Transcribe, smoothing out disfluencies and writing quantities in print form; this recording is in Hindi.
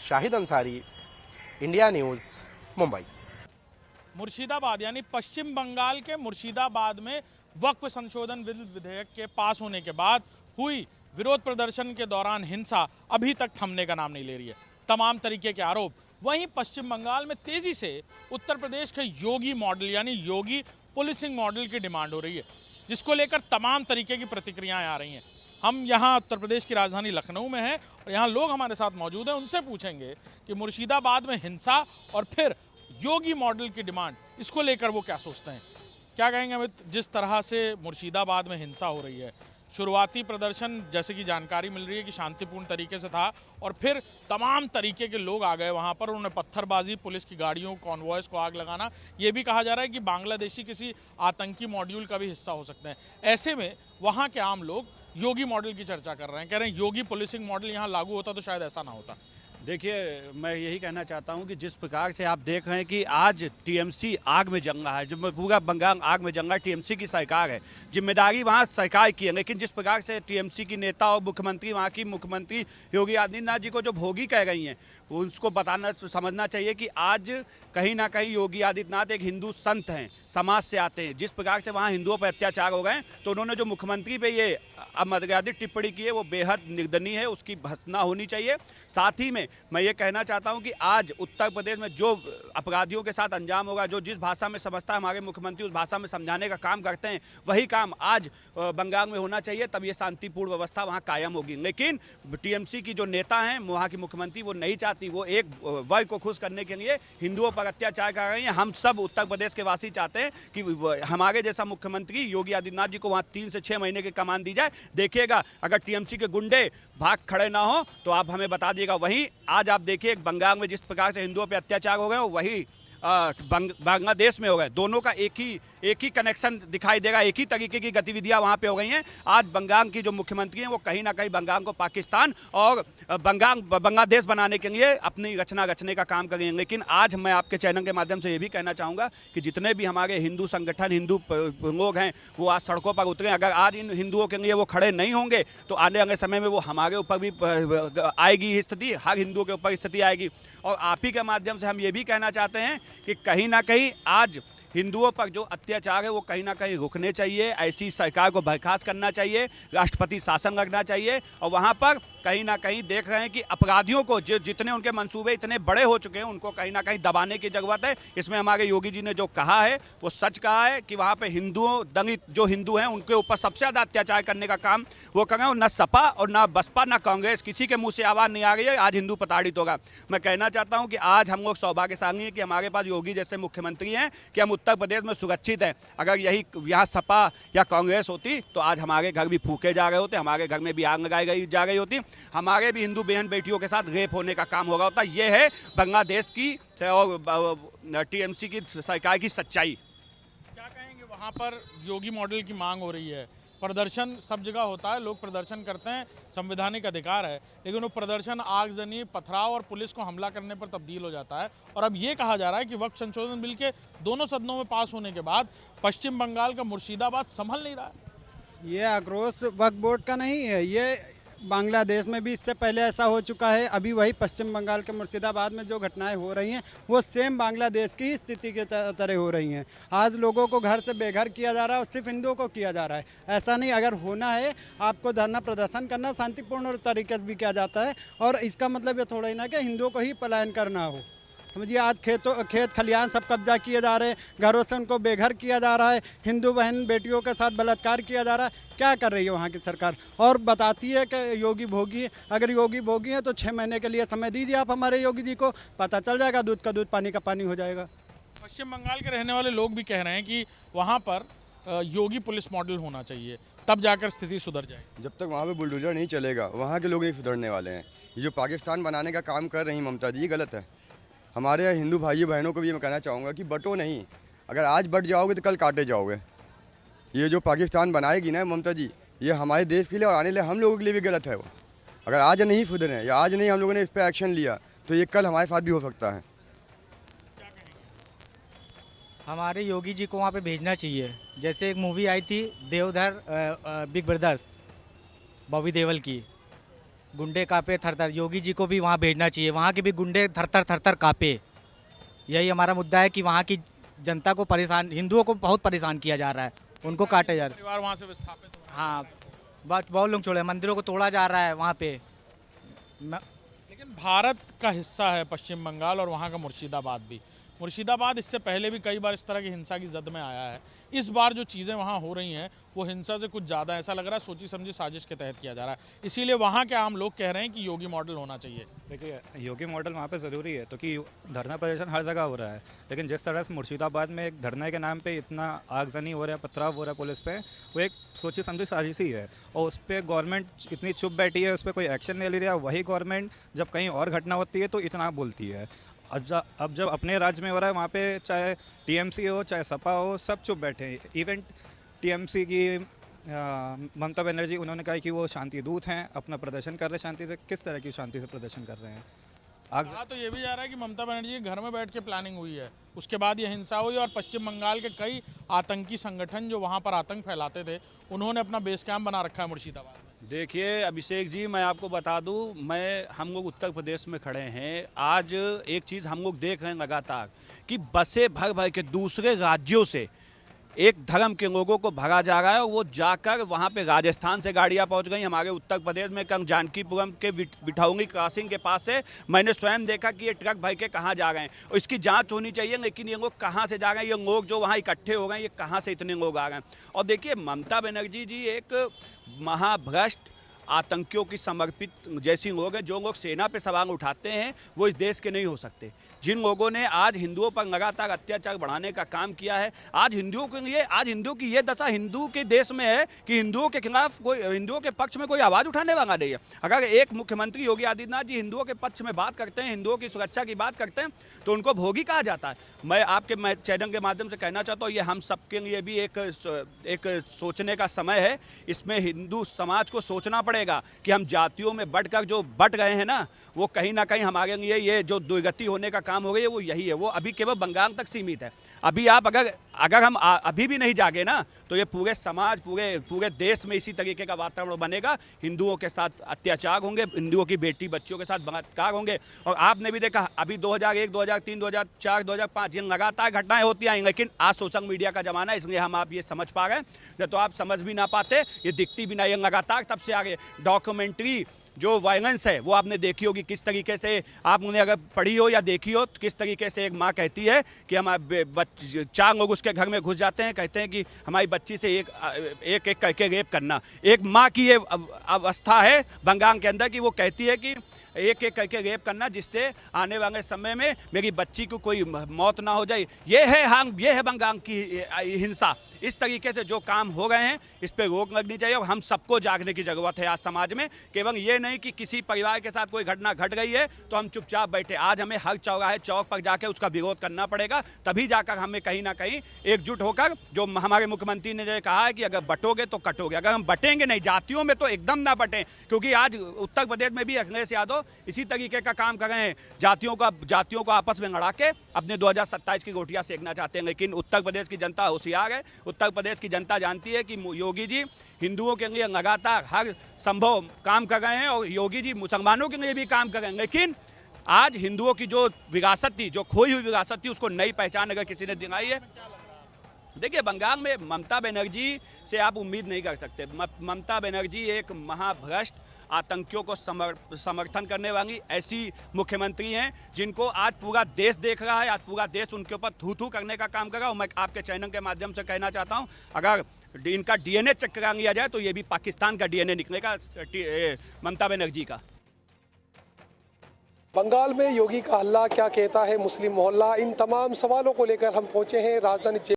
Shahid Ansari, India News, Mumbai. मुर्शिदाबाद यानी पश्चिम बंगाल के मुर्शिदाबाद में वक्फ संशोधन विधेयक के पास होने के बाद हुई विरोध प्रदर्शन के दौरान हिंसा अभी तक थमने का नाम नहीं ले रही है। तमाम तरीके के आरोप। वहीं पश्चिम बंगाल में तेजी से उत्तर प्रदेश के योगी मॉडल यानी योगी पुलिसिंग मॉडल की डिमांड हो रही है, जिसको लेकर तमाम तरीके की प्रतिक्रियाएं आ रही हैं। हम यहाँ उत्तर प्रदेश की राजधानी लखनऊ में हैं और यहाँ लोग हमारे साथ मौजूद हैं। उनसे पूछेंगे कि मुर्शिदाबाद में हिंसा और फिर योगी मॉडल की डिमांड, इसको लेकर वो क्या सोचते हैं। क्या कहेंगे अमित, जिस तरह से मुर्शिदाबाद में हिंसा हो रही है, शुरुआती प्रदर्शन जैसे कि जानकारी मिल रही है कि शांतिपूर्ण तरीके से था और फिर तमाम तरीके के लोग आ गए वहाँ पर, उन्होंने पत्थरबाजी, पुलिस की गाड़ियों, कॉन्वॉयज़ को आग लगाना, ये भी कहा जा रहा है कि बांग्लादेशी किसी आतंकी मॉड्यूल का भी हिस्सा हो सकते हैं। ऐसे में वहाँ के आम लोग योगी मॉडल की चर्चा कर रहे हैं, कह रहे हैं योगी पुलिसिंग मॉडल यहाँ लागू होता तो शायद ऐसा ना होता। देखिए, मैं यही कहना चाहता हूं कि जिस प्रकार से आप देख रहे हैं कि आज टीएमसी आग में जल रहा है, जो पूरा बंगाल आग में जल रहा है, टीएमसी की सरकार है, जिम्मेदारी वहां सरकार की है। लेकिन जिस प्रकार से टीएमसी की नेता और मुख्यमंत्री, वहां की मुख्यमंत्री योगी आदित्यनाथ जी को जो भोगी कह रही हैं, उसको बताना समझना चाहिए कि आज कहीं ना कहीं योगी आदित्यनाथ एक हिंदू संत हैं, समाज से आते हैं। जिस प्रकार से वहाँ हिंदुओं पर अत्याचार हो गए, तो उन्होंने जो मुख्यमंत्री पे ये अमर्यादित टिप्पणी की है वो बेहद निंदनीय है, उसकी भर्त्सना होनी चाहिए। साथ ही में मैं ये कहना चाहता हूं कि आज उत्तर प्रदेश में जो अपराधियों के साथ अंजाम होगा, जो जिस भाषा में समझता है हमारे मुख्यमंत्री उस भाषा में समझाने का काम करते हैं, वही काम आज बंगाल में होना चाहिए, तब ये शांतिपूर्ण व्यवस्था वहां कायम होगी। लेकिन टीएमसी की जो नेता हैं, वहाँ की मुख्यमंत्री, वो नहीं चाहती, वो एक वर्ग को खुश करने के लिए हिंदुओं पर अत्याचार कर रही हैं। हम सब उत्तर प्रदेश के वासी चाहते हैं कि हमारे जैसा मुख्यमंत्री योगी आदित्यनाथ जी को वहाँ 3 से 6 महीने की कमान दी जाए। देखिएगा, अगर टीएमसी के गुंडे भाग खड़े ना हो तो आप हमें बता दिएगा। वहीं आज आप देखिए बंगाल में जिस प्रकार से हिंदुओं पे अत्याचार हो गए, वही बांग्लादेश में हो गए। दोनों का एक ही कनेक्शन दिखाई देगा, एक ही तरीके की गतिविधियां वहां पे हो गई हैं। आज बंगाल की जो मुख्यमंत्री हैं वो कहीं ना कहीं बंगाल को पाकिस्तान और बांग्लादेश बनाने के लिए अपनी रचने का काम करेंगे। लेकिन आज मैं आपके चैनल के माध्यम से ये भी कहना चाहूँगा कि जितने भी हमारे हिंदू संगठन, हिंदू लोग हैं, वो आज सड़कों पर उतरे। अगर आज इन हिंदुओं के लिए वो खड़े नहीं होंगे तो आने वाले समय में वो हमारे ऊपर भी आएगी स्थिति, हर हिंदुओं के ऊपर स्थिति आएगी। और आप ही के माध्यम से हम ये भी कहना चाहते हैं कि कहीं ना कहीं आज हिंदुओं पर जो अत्याचार है वो कहीं ना कहीं रुकने चाहिए। ऐसी सरकार को बर्खास्त करना चाहिए, राष्ट्रपति शासन लगना चाहिए। और वहाँ पर कहीं ना कहीं देख रहे हैं कि अपराधियों को जितने उनके मंसूबे इतने बड़े हो चुके हैं, उनको कहीं ना कहीं दबाने की जरूरत है। इसमें हमारे योगी जी ने जो कहा है वो सच कहा है कि वहाँ पे हिंदुओं, दलित जो हिंदू हैं उनके ऊपर सबसे ज़्यादा अत्याचार करने का काम वो कर रहे हैं। न सपा और न बसपा न कांग्रेस, किसी के मुँह से आवाज़ नहीं आ रही है आज हिंदू प्रताड़ित होगा। मैं कहना चाहता हूँ कि आज हम लोग सौभाग्यशाली हैं कि हमारे पास योगी जैसे मुख्यमंत्री हैं कि हम उत्तर प्रदेश में सुरक्षित हैं। अगर यही यहाँ सपा या कांग्रेस होती तो आज हमारे घर भी फूके जा रहे होते, हमारे घर में भी आग लगाई जा रही होती, हमारे भी हिंदू बहन बेटियों के साथ रेप होने का काम हो रहा होता। ये है बांग्लादेश की और टीएमसी की सरकार की सच्चाई। क्या कहेंगे, वहाँ पर योगी मॉडल की मांग हो रही है, प्रदर्शन सब जगह होता है, लोग प्रदर्शन करते हैं, संवैधानिक अधिकार है, लेकिन वो प्रदर्शन आगजनी, पथराव और पुलिस को हमला करने पर तब्दील हो जाता है। और अब ये कहा जा रहा है कि वक्फ संशोधन बिल के दोनों सदनों में पास होने के बाद पश्चिम बंगाल का मुर्शिदाबाद संभल नहीं रहा है। ये आक्रोश वक्फ बोर्ड का नहीं है, ये बांग्लादेश में भी इससे पहले ऐसा हो चुका है। अभी वही पश्चिम बंगाल के मुर्शिदाबाद में जो घटनाएं हो रही हैं वो सेम बांग्लादेश की ही स्थिति के तरह हो रही हैं। आज लोगों को घर से बेघर किया जा रहा है और सिर्फ हिंदुओं को किया जा रहा है। ऐसा नहीं, अगर होना है आपको धरना प्रदर्शन करना शांतिपूर्ण तरीके से भी किया जाता है। और इसका मतलब ये थोड़ा ही ना कि हिंदुओं को ही पलायन करना हो। समझिए, आज खेत खलियान सब कब्जा किए जा रहे हैं, घरों से उनको बेघर किया जा रहा है, हिंदू बहन बेटियों के साथ बलात्कार किया जा रहा है। क्या कर रही है वहाँ की सरकार? और बताती है कि योगी भोगी है। अगर योगी भोगी है तो 6 महीने के लिए समय दीजिए आप हमारे योगी जी को, पता चल जाएगा, दूध का दूध पानी का पानी हो जाएगा। पश्चिम बंगाल के रहने वाले लोग भी कह रहे हैं कि वहाँ पर योगी पुलिस मॉडल होना चाहिए, तब जाकर स्थिति सुधर जाए। जब तक वहाँ पे बुलडोजर नहीं चलेगा वहाँ के लोग नहीं सुधरने वाले हैं। ये जो पाकिस्तान बनाने का काम कर रही ममता जी, ये गलत है। हमारे यहाँ हिंदू भाई बहनों को भी मैं कहना चाहूँगा कि बटो नहीं, अगर आज बट जाओगे तो कल काटे जाओगे। ये जो पाकिस्तान बनाएगी ना ममता जी, ये हमारे देश के लिए और आने वाले हम लोगों के लिए भी गलत है। वो अगर आज नहीं सुधरे या आज नहीं हम लोगों ने इस पर एक्शन लिया तो ये कल हमारे साथ भी हो सकता है। हमारे योगी जी को वहाँ पे भेजना चाहिए। जैसे एक मूवी आई थी देवधर बिग ब्रदर्स, बॉबी देओल की, गुंडे कांपे थर थर। योगी जी को भी वहाँ भेजना चाहिए, वहाँ के भी गुंडे थर थर कांपे। यही हमारा मुद्दा है कि वहाँ की जनता को परेशान, हिंदुओं को बहुत परेशान किया जा रहा है, उनको काटे जा रहा है। परिवार वहाँ से विस्थापित हो। हाँ, बहुत लोग छोड़े, मंदिरों को तोड़ा जा रहा है वहाँ पे। लेकिन भारत का हिस्सा है पश्चिम बंगाल और वहाँ का मुर्शिदाबाद भी। मुर्शिदाबाद इससे पहले भी कई बार इस तरह की हिंसा की जद में आया है। इस बार जो चीज़ें वहाँ हो रही हैं वो हिंसा से कुछ ज़्यादा ऐसा लग रहा है सोची समझी साजिश के तहत किया जा रहा है। इसीलिए वहाँ के आम लोग कह रहे हैं कि योगी मॉडल होना चाहिए। देखिए, योगी मॉडल वहाँ पे ज़रूरी है, तो कि धरना प्रदर्शन हर जगह हो रहा है, लेकिन जिस तरह से मुर्शिदाबाद में एक धरने के नाम पे इतना आगजनी हो रहा है, पथराव हो रहा है पुलिस पे, वो एक सोची समझी साजिश ही है। और उस पर गवर्नमेंट इतनी चुप बैठी है, उस पर कोई एक्शन नहीं ले रहा। वही गवर्नमेंट जब कहीं और घटना होती है तो इतना बोलती है। अब जब अपने राज्य में हो रहा है, वहाँ पे चाहे टीएमसी हो चाहे सपा हो, सब चुप बैठे हैं। इवन टीएमसी की ममता बनर्जी, उन्होंने कहा कि वो शांति दूत हैं, अपना प्रदर्शन कर रहे हैं शांति से। किस तरह की शांति से प्रदर्शन कर रहे हैं? कहा तो ये भी जा रहा है कि ममता बनर्जी के घर में बैठ के प्लानिंग हुई है, उसके बाद ये हिंसा हुई और पश्चिम बंगाल के कई आतंकी संगठन जो वहाँ पर आतंक फैलाते थे, उन्होंने अपना बेस कैंप बना रखा है मुर्शिदाबाद में। देखिए अभिषेक जी, मैं आपको बता दूं, हम लोग उत्तर प्रदेश में खड़े हैं। आज एक चीज़ हम लोग देख रहे हैं लगातार कि बसें भर भर के दूसरे राज्यों से एक धर्म के लोगों को भगा जा रहा है और वो जाकर वहाँ पे राजस्थान से गाड़ियाँ पहुँच गई। हमारे उत्तर प्रदेश में कल जानकीपुरम के बिठाऊंगी क्रॉसिंग के पास से मैंने स्वयं देखा कि ये ट्रक भर के कहाँ जा रहे हैं और इसकी जांच होनी चाहिए। लेकिन ये लोग कहाँ से जा रहे हैं, ये लोग जो वहाँ इकट्ठे हो गए, ये कहाँ से इतने लोग आ गए हैं? और देखिए, ममता बनर्जी जी एक महाभ्रष्ट आतंकियों की समर्पित जैसी लोग हैं। जो लोग सेना पे सवाल उठाते हैं वो इस देश के नहीं हो सकते। जिन लोगों ने आज हिंदुओं पर लगातार अत्याचार बढ़ाने का काम किया है, आज हिंदुओं के लिए, आज हिंदुओं की ये दशा हिंदू के देश में है कि हिंदुओं के खिलाफ कोई, हिंदुओं के पक्ष में कोई आवाज़ उठाने वाला नहीं है। अगर एक मुख्यमंत्री योगी आदित्यनाथ जी हिंदुओं के पक्ष में बात करते हैं, हिंदुओं की सुरक्षा की बात करते हैं, तो उनको भोगी कहा जाता है। मैं आपके चैनल के माध्यम से कहना चाहता हूँ, ये हम सबके लिए भी एक सोचने का समय है। इसमें हिंदू समाज को सोचना पड़ेगा कि हम जातियों में बढ़कर जो बट गए हैं ना, वो कहीं ना कहीं हमारे लिए ये जो दुर्गति होने का काम हो गई है वो यही है। वो अभी केवल बंगाल तक सीमित है। अभी आप अगर हम अभी भी नहीं जागे ना, तो ये पूरे समाज, पूरे देश में इसी तरीके का वातावरण बनेगा। हिंदुओं के साथ अत्याचार होंगे, हिंदुओं की बेटी बच्चियों के साथ बलात्कार होंगे। और आपने भी देखा, अभी 2001, 2003, 2004, 2005 ये लगातार घटनाएं होती आई। लेकिन आज सोशल मीडिया का जमाना है, इसलिए हम आप ये समझ पा रहे हैं। तो आप समझ भी ना पाते, ये दिखती भी ना, ये लगातार तब से आगे डॉक्यूमेंट्री जो वायलेंस है वो आपने देखी होगी किस तरीके से, आपने अगर पढ़ी हो या देखी हो, तो किस तरीके से एक माँ कहती है कि हम 4 लोग उसके घर में घुस जाते हैं, कहते हैं कि हमारी बच्ची से एक करके रेप करना। एक माँ की ये अवस्था है बंगाल के अंदर कि वो कहती है कि एक करके रेप करना, जिससे आने वाले समय में मेरी बच्ची को कोई मौत ना हो जाए। ये है बंगाल की हिंसा। इस तरीके से जो काम हो गए हैं, इस पे रोक लगनी चाहिए और हम सबको जागने की ज़रूरत है आज समाज में। केवल ये नहीं कि किसी परिवार के साथ कोई घटना घट गई है तो हम चुपचाप बैठे। आज हमें हर चौराहे चौक पर जाकर उसका विरोध करना पड़ेगा, तभी जाकर हमें कहीं ना कहीं एकजुट होकर, जो हमारे मुख्यमंत्री ने जो कहा है कि अगर बटोगे तो कटोगे। अगर हम बटेंगे नहीं, जातियों में तो एकदम ना बटें, क्योंकि आज उत्तर प्रदेश में भी अखिलेश यादव इसी तरीके का काम कर रहे हैं। जातियों को आपस में लड़ा के अपने 2027 की गोटियां सेकना चाहते हैं। लेकिन उत्तर प्रदेश की जनता होशियार है। उत्तर प्रदेश की जनता जानती है कि योगी जी हिंदुओं के लिए लगातार हर संभव काम कर रहे हैं और योगी जी मुसलमानों के लिए भी काम कर रहे हैं। लेकिन आज हिंदुओं की जो विरासत थी, जो खोई हुई विरासत थी, उसको नई पहचान अगर किसी ने दिलाई है। देखिए, बंगाल में ममता बनर्जी से आप उम्मीद नहीं कर सकते। ममता बनर्जी एक महाभ्रष्ट, आतंकियों को समर्थन करने वाली ऐसी मुख्यमंत्री हैं जिनको आज पूरा देश देख रहा है। आज पूरा देश उनके ऊपर थू करने का काम कर रहा है। मैं आपके चैनल के माध्यम से कहना चाहता हूं, अगर इनका डीएनए चेक करा लिया जाए तो ये भी पाकिस्तान का डीएनए निकलेगा ममता बनर्जी का। बंगाल में योगी का हल्ला क्या कहता है मुस्लिम मोहल्ला, इन तमाम सवालों को लेकर हम पहुंचे हैं राजधानी